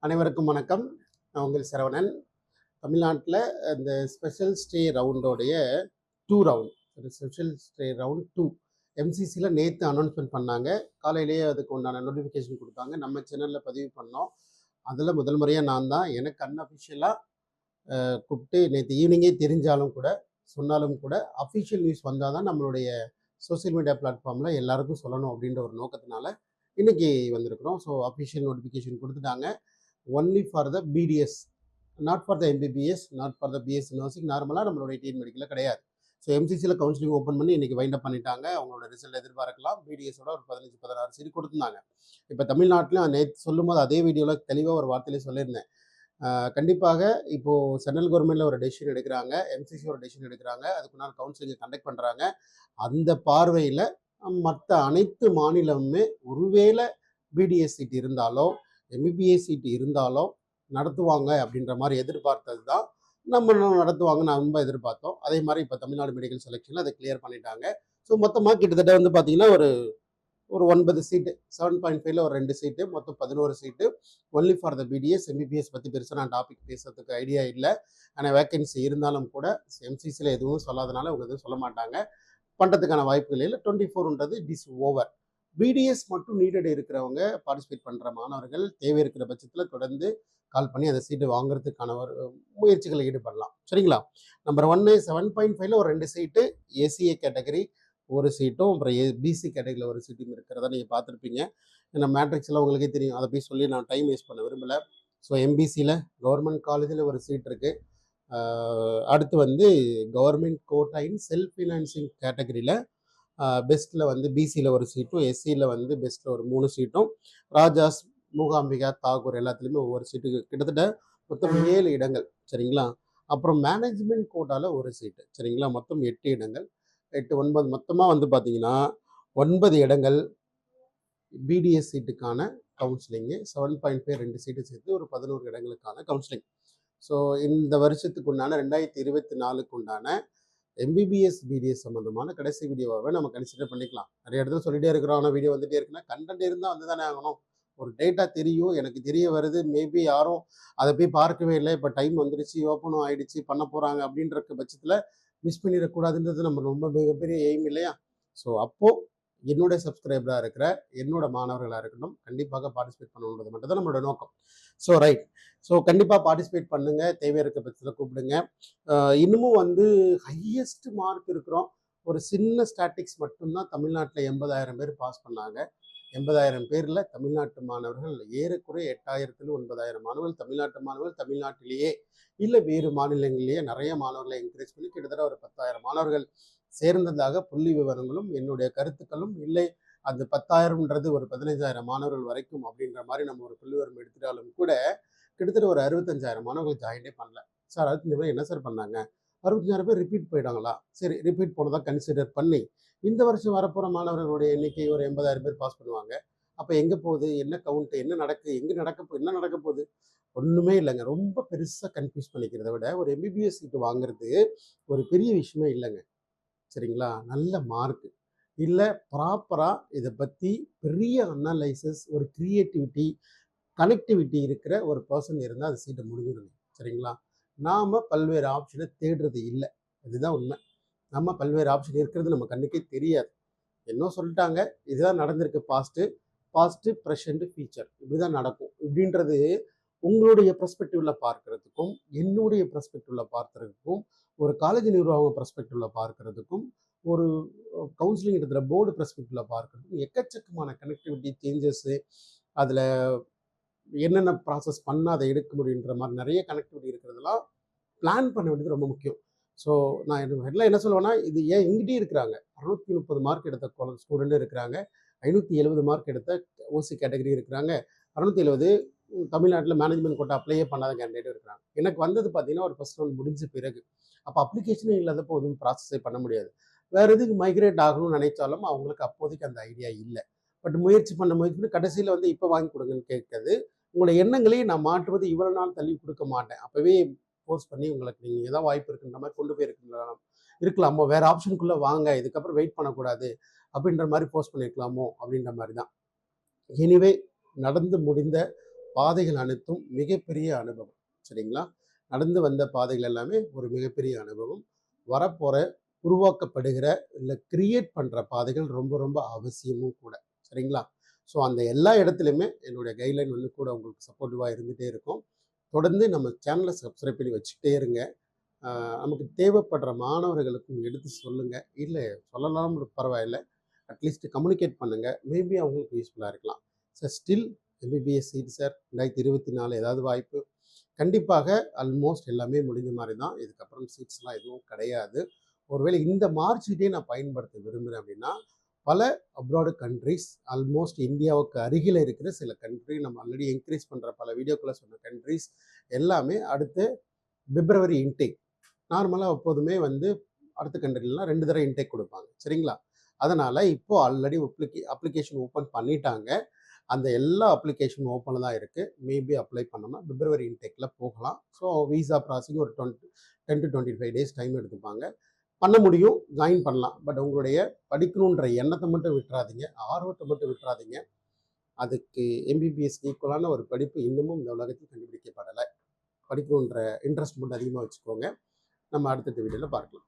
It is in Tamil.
அனைவருக்கும் வணக்கம். நான் உங்கள் சரவணன். தமிழ்நாட்டில் இந்த ஸ்பெஷல் ஸ்டே ரவுண்டோடைய 2 ரவுண்ட் ஸ்பெஷல் ஸ்டே ரவுண்ட் 2 எம்சிசியில் நேற்று அனௌன்ஸ்மெண்ட் பண்ணாங்க. காலையிலேயே அதுக்கு உண்டான நோட்டிஃபிகேஷன் கொடுத்தாங்க. நம்ம சேனலில் பதிவு பண்ணோம். அதில் முதல் முறையாக நான் தான் எனக்கு அன்அஃபிஷியலாக கூப்பிட்டு நேற்று ஈவினிங்கே தெரிஞ்சாலும் கூட சொன்னாலும் கூட அஃபிஷியல் நியூஸ் வந்தால் தான் நம்மளுடைய சோசியல் மீடியா பிளாட்ஃபார்மில் எல்லாருக்கும் சொல்லணும் அப்படின்ற ஒரு நோக்கத்தினால இன்றைக்கி வந்திருக்கிறோம். ஸோ அஃபிஷியல் நோட்டிஃபிகேஷன் கொடுத்துட்டாங்க. Only for the BDS, not for the MBBS, not for the BS nursing. நார்மலாக நம்மளுடைய டிஎன் மெடிக்கலில் கிடையாது. ஸோ எம்சிசியில் கவுன்சிலிங் ஓப்பன் பண்ணி இன்றைக்கி வைண்ட் அப் பண்ணிட்டாங்க. அவங்களோட ரிசல்ட் எதிர்பார்க்கலாம். பிடிஎஸோட ஒரு 15-16 சீட் கொடுத்துருந்தாங்க. இப்போ தமிழ்நாட்டிலும் நேற்று சொல்லும்போது அதே வீடியோவில் தெளிவாக ஒரு வார்த்தையிலே சொல்லியிருந்தேன். கண்டிப்பாக இப்போது சென்ட்ரல் கவர்மெண்ட்டில் ஒரு டெசிஷன் எடுக்கிறாங்க, எம்சிசி ஒரு டெசிஷன் எடுக்கிறாங்க, அதுக்குண்டான கவுன்சிலிங்கை கண்டக்ட் பண்ணுறாங்க. அந்த பார்வையில் மற்ற அனைத்து மாநிலமுமே ஒருவேளை பிடிஎஸ் சீட் இருந்தாலோ எம்பிபிஎஸ் சீட்டு இருந்தாலும் நடத்துவாங்க அப்படின்ற மாதிரி எதிர்பார்த்தது தான் நம்ம நடத்துவாங்க நம்ம எதிர்பார்த்தோம். அதே மாதிரி இப்போ தமிழ்நாடு மெடிக்கல் செலெக்ஷனில் அதை கிளியர் பண்ணிட்டாங்க. ஸோ மொத்தமாக கிட்டத்தட்ட வந்து பார்த்தீங்கன்னா ஒரு 9 சீட்டு, 7.5ல் ஒரு 2 சீட்டு, மொத்தம் 11 சீட்டு only for the BDS. MBBS பற்றி பெருசாக நான் டாபிக் பேசுறதுக்கு ஐடியா இல்லை. ஆனால் வேக்கன்சி இருந்தாலும் கூட எம்சிசியில் எதுவும் சொல்லாதனால அவங்க எதுவும் சொல்ல மாட்டாங்க. பண்ணுறதுக்கான வாய்ப்புகள் இல்லை. 24ன்றது இட் இஸ் ஓவர். பிடிஎஸ் மட்டும் நீடட் இருக்கிறவங்க பார்ட்டிசிபேட் பண்ணுற மாணவர்கள் தேவை இருக்கிற பட்சத்தில் தொடர்ந்து கால் பண்ணி அந்த சீட்டு வாங்குறதுக்கான ஒரு முயற்சிகளை ஈடுபடலாம். சரிங்களா? நம்பர் 1 7.5ல் ஒரு 2 சீட்டு, ஏசிஏ கேட்டகரி ஒரு சீட்டும், அப்புறம் பிசி கேட்டகரியில் ஒரு சீட்டும் இருக்கிறதா நீங்கள் பார்த்துருப்பீங்க. ஏன்னா மேட்ரிக்ஸில் உங்களுக்கே தெரியும். அதை போய் சொல்லி நான் டைம் வேஸ்ட் பண்ண விரும்பலை. ஸோ எம்பிசியில் கவர்மெண்ட் காலேஜில் ஒரு சீட் இருக்குது. அடுத்து வந்து government quota in self financing கேட்டகரியில் பெஸ்ட்டில் வந்து பிசியில் ஒரு சீட்டும், எஸ்சியில் வந்து பெஸ்ட்டில் ஒரு 3 சீட்டும், ராஜாஸ், மூகாம்பிகா, தாகூர் எல்லாத்துலேயுமே ஒவ்வொரு சீட்டுக்கு கிட்டத்தட்ட மொத்தம் 7 இடங்கள். சரிங்களா? அப்புறம் மேனேஜ்மெண்ட் கோட்டாவில் ஒரு சீட்டு. சரிங்களா? மொத்தம் 8 இடங்கள். 8, 9 மொத்தமாக வந்து பார்த்தீங்கன்னா 9 இடங்கள் பிடிஎஸ் சீட்டுக்கான கவுன்சிலிங்கு. 7.5 2 சீட்டு சேர்த்து ஒரு 11 இடங்களுக்கான கவுன்சிலிங். ஸோ இந்த வருஷத்துக்கு உண்டான 2024க்கு உண்டான எம்பிபிஎஸ் பிடிஎஸ் சம்மந்தமான கடைசி வீடியோவாகவே நம்ம கன்சிடர் பண்ணிக்கலாம். நிறைய இடத்துல சொல்லிட்டே இருக்கிறோம். ஆனால் வீடியோ வந்துகிட்டே இருக்குன்னா கண்டென்ட் இருந்தால் வந்து தானே ஆகணும். ஒரு டேட்டா தெரியும், எனக்கு தெரிய வருது, மேபி யாரும் அதை போய் பார்க்கவே இல்லை, இப்போ டைம் வந்துடுச்சு, ஓப்பனும் ஆகிடுச்சு, பண்ண போகிறாங்க அப்படின்ற பட்சத்தில் மிஸ் பண்ணிடக்கூடாதுன்றது நம்ம ரொம்ப மிகப்பெரிய எய்ம் இல்லையா? ஸோ அப்போது என்னுடைய சப்ஸ்கிரைபராக இருக்கிற என்னோட மாணவர்களாக இருக்கட்டும், கண்டிப்பாக பார்ட்டிசிபேட் பண்ணணுன்றது மட்டும் தான் நம்மளோட நோக்கம். So right. ஸோ கண்டிப்பாக பார்ட்டிசிபேட் பண்ணுங்கள். தேவை இருக்க பட்சத்தில் கூப்பிடுங்க. இன்னமும் வந்து ஹையஸ்ட் மார்க் இருக்கிறோம். ஒரு சின்ன ஸ்டாட்டிக்ஸ் மட்டும்தான் தமிழ்நாட்டில் 80,000 பேர் பாஸ் பண்ணாங்க. 80,000 பேரில் தமிழ்நாட்டு மாணவர்கள் ஏறக்குறைய 8,000 9,000 மாணவர்கள் தமிழ்நாட்டு மாணவர்கள் தமிழ்நாட்டிலேயே இல்லை வேறு மாநிலங்களிலேயே நிறைய மாணவர்களை என்கரேஜ் பண்ணி கிட்டத்தட்ட ஒரு 10,000 மாணவர்கள் சேர்ந்ததாக புள்ளி விவரங்களும் என்னுடைய கருத்துக்களும் இல்லை. அந்த 10,000ன்றது ஒரு 15,000 மாணவர்கள் வரைக்கும் அப்படின்ற மாதிரி நம்ம ஒரு புள்ளி விவரம் எடுத்துட்டாலும் கூட கிட்டத்தட்ட ஒரு 65,000 மாணவர்கள் ஜாயின்டே பண்ணல. சார் அதுக்கு இந்த என்ன சார் பண்ணாங்க? 65,000 பேர் ரிப்பீட் போயிட்டாங்களா? சரி, ரிப்பீட் போனதாக கன்சிடர் பண்ணி இந்த வருஷம் வரப்போகிற மாணவர்களுடைய எண்ணிக்கை ஒரு 80,000 பேர் பாஸ் பண்ணுவாங்க. அப்போ எங்கே போகுது? என்ன கவுண்ட்டு? என்ன நடக்குது? எங்கே என்ன நடக்க போகுது? ஒன்றுமே இல்லைங்க. ரொம்ப பெருசாக கன்ஃபியூஸ் பண்ணிக்கிறத விட ஒரு எம்பிபிஎஸ் சீட்டு வாங்குறது ஒரு பெரிய விஷயமே இல்லைங்க. சரிங்களா? நல்ல மார்க்கு இல்லை, ப்ராப்பராக இதை பற்றி பெரிய அனலைசிஸ், ஒரு க்ரியேட்டிவிட்டி, கனெக்டிவிட்டி இருக்கிற ஒரு பர்சன் இருந்தால் அது சீட்டை முடிஞ்சிடுங்க. சரிங்களா? நாம் பல்வேறு ஆப்ஷனை தேடுறது இல்லை. அதுதான் உண்மை. நம்ம பல்வேறு ஆப்ஷன் இருக்கிறது நம்ம கண்ணுக்கே தெரியாது. என்ன சொல்லிட்டாங்க, இதுதான் நடந்திருக்கு, பாஸ்ட்டு ப்ரெசண்ட் ஃபியூச்சர் இப்படி தான் நடக்கும் இப்படின்றது உங்களுடைய பெர்ஸ்பெக்டிவில் பார்க்கறதுக்கும் என்னுடைய பெர்ஸ்பெக்டிவில் பார்க்கறதுக்கும் ஒரு காலேஜ் நிர்வாகம் பெர்ஸ்பெக்டிவில் பார்க்கறதுக்கும் ஒரு கவுன்சிலிங் எடுக்கிற போர்டு பெர்ஸ்பெக்டிவில் பார்க்கறதுக்கும் எக்கச்சக்கமான கனெக்டிவிட்டி சேஞ்சஸ்ஸு, அதில் என்னென்ன ப்ராசஸ் பண்ணால் அதை எடுக்க முடியுன்ற மாதிரி நிறைய கனெக்டிவிட்டி இருக்கிறதெல்லாம் பிளான் பண்ண வேண்டியது ரொம்ப முக்கியம். ஸோ நான் எல்லாம் என்ன சொல்லுவேன்னா, இது ஏன் எங்கிட்டே இருக்கிறாங்க 630 மார்க் எடுத்த ஸ்டூடெண்ட்டு இருக்கிறாங்க, 570 மார்க் எடுத்த ஓசி கேட்டகரி இருக்கிறாங்க, 670 தமிழ்நாட்டில் மேனேஜ்மெண்ட் கோட்டா அப்ளையே பண்ணாத கேண்டிடேட் இருக்கிறாங்க. எனக்கு வந்தது பார்த்தீங்கன்னா ஒரு ஃபர்ஸ்ட் ரவுண்ட் முடிஞ்ச பிறகு. அப்போ அப்ளிகேஷனே இல்லாதப்போ எதுவும் ப்ராசஸே பண்ண முடியாது. வேறு எதுக்கு மைக்ரேட் ஆகணும்னு நினைச்சாலும் அவங்களுக்கு அப்போதைக்கு அந்த ஐடியா இல்லை. பட் முயற்சி பண்ணி கடைசியில் வந்து இப்போ வாங்கி கொடுங்கன்னு கேட்குறது. உங்களை எண்ணங்களையும் நான் மாற்றுவது இவ்வளோ நாள் தள்ளி கொடுக்க மாட்டேன். அப்போவே ஃபோர்ஸ் பண்ணி உங்களுக்கு நீங்கள் ஏதாவது வாய்ப்பு இருக்குன்ற மாதிரி கொண்டு இருக்கலாமோ, வேறு ஆப்ஷனுக்குள்ளே வாங்க, இதுக்கப்புறம் வெயிட் பண்ணக்கூடாது அப்படின்ற மாதிரி ஃபோர்ஸ் பண்ணியிருக்கலாமோ அப்படின்ற மாதிரி தான். எனிவே நடந்து முடிந்த பாதைகள் அனைத்தும் மிகப்பெரிய அனுபவம். சரிங்களா? நடந்து வந்த பாதைகள் எல்லாமே ஒரு மிகப்பெரிய அனுபவம். வரப்போற உருவாக்கப்படுகிற இல்ல கிரியேட் பண்ற பாதைகள் ரொம்ப ரொம்ப அவசியமும் கூட. சரிங்களா? ஸோ அந்த எல்லா இடத்துலயுமே என்னுடைய கைட்லைன் வந்து கூட உங்களுக்கு சப்போர்ட்டிவா இருந்துட்டே இருக்கும். தொடர்ந்து நம்ம சேனலை சப்ஸ்கிரைப் பண்ணி வச்சுக்கிட்டே இருங்க. நமக்கு தேவைப்படுற மாணவர்களுக்கும் எடுத்து சொல்லுங்க. இல்ல சொல்லலாம் பரவாயில்ல. அட்லீஸ்ட் கம்யூனிகேட் பண்ணுங்க. மேபி அவங்களுக்கு யூஸ்ஃபுல்லா இருக்கலாம். Sir still MBBS seat sir 2024 ஏதாவது வாய்ப்பு? கண்டிப்பாக ஆல்மோஸ்ட் எல்லாமே முடிஞ்ச மாரி தான். இதுக்கப்புறம் சீட்ஸ்லாம் எதுவும் கிடையாது. ஒருவேளை இந்த மார்க் ஷீட்டே நான் பயன்படுத்த விரும்புறேன் அப்படின்னா, பல அப்ராட் கண்ட்ரீஸ் ஆல்மோஸ்ட் இந்தியாவுக்கு அருகில இருக்கிற சில கண்ட்ரி நம்ம ஆல்ரெடி என்கரேஜ் பண்ற பல வீடியோக்குள்ள சொன்ன கண்ட்ரீஸ் எல்லாமே அடுத்து பிப்ரவரி இன்டேக். நார்மலா எப்போதுமே வந்து அடுத்த கண்ட்ரிலாம் 2 தடவை இன்டேக் குடுப்பாங்க. சரிங்களா? அதனால இப்போ ஆல்ரெடி அப்ளிகேஷன் ஓப்பன் பண்ணிட்டாங்க. அந்த எல்லா அப்ளிகேஷனும் ஓப்பன்ல தான் இருக்கு. மேபி அப்ளை பண்ணோம்னா பிப்ரவரி இன்டேக்ல போகலாம். ஸோ விசா ப்ராசஸிங் ஒரு 10 to 25 டேஸ் டைம் எடுத்துப்பாங்க. பண்ண முடியும். ஜாயின் பண்ணலாம். பட் உங்களுடைய படிக்கணுன்ற எண்ணத்த மட்டும் விட்றாதீங்க. ஆர்வத்த மட்டும் விட்றாதீங்க. அதுக்கு எம்பிபிஎஸ்க்கு ஈக்குவலான ஒரு படிப்பு இன்னமும் இந்த உலகத்தில் கண்டுபிடிக்கப்படல. படிக்கணுன்ற இன்ட்ரெஸ்ட் மட்டும் அதிகமா வச்சுக்கோங்க. நம்ம அடுத்தடுத்த வீடியோல பார்க்கலாம்.